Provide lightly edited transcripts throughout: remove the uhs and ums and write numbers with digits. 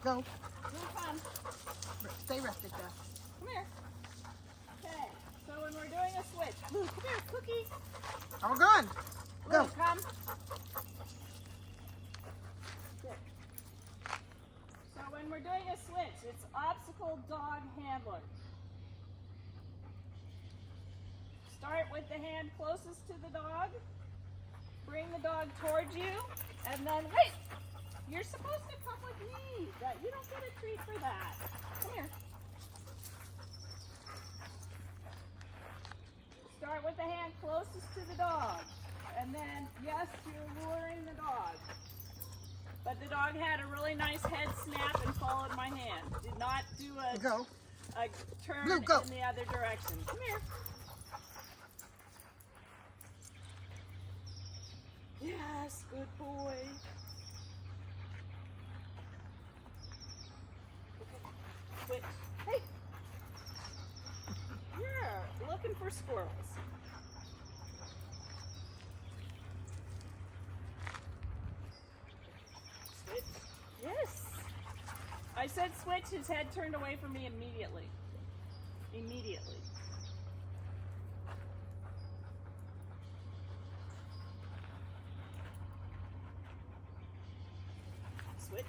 Go. Blue, come. Stay rested, Jeff. Come here. Okay, so when we're doing a switch, Blue, come here, Cookie. All gone. Blue, Go. come. Sit. So when we're doing a switch, it's obstacle dog handler. Start with the hand closest to the dog. Bring the dog towards you, and then wait. You're supposed to come with me. You don't get a treat for that. Come here. Start with the hand closest to the dog. And then, yes, you're luring the dog. But the dog had a really nice head snap and followed my hand. Did not do a turn Blue, go. in the other direction. Come here. Yes, good boy. Switch. Hey! You're looking for squirrels. Switch. Yes. I said switch, his head turned away from me immediately. Immediately. Switch.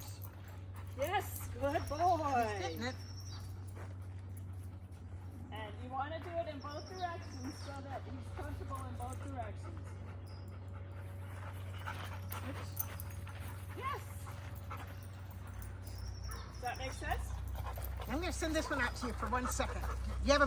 Yes, good boy. Getting it. And you want to do it in both directions so that he's comfortable in both directions. Switch. Yes. Does that make sense? I'm going to send this one out to you for 1 second. You have a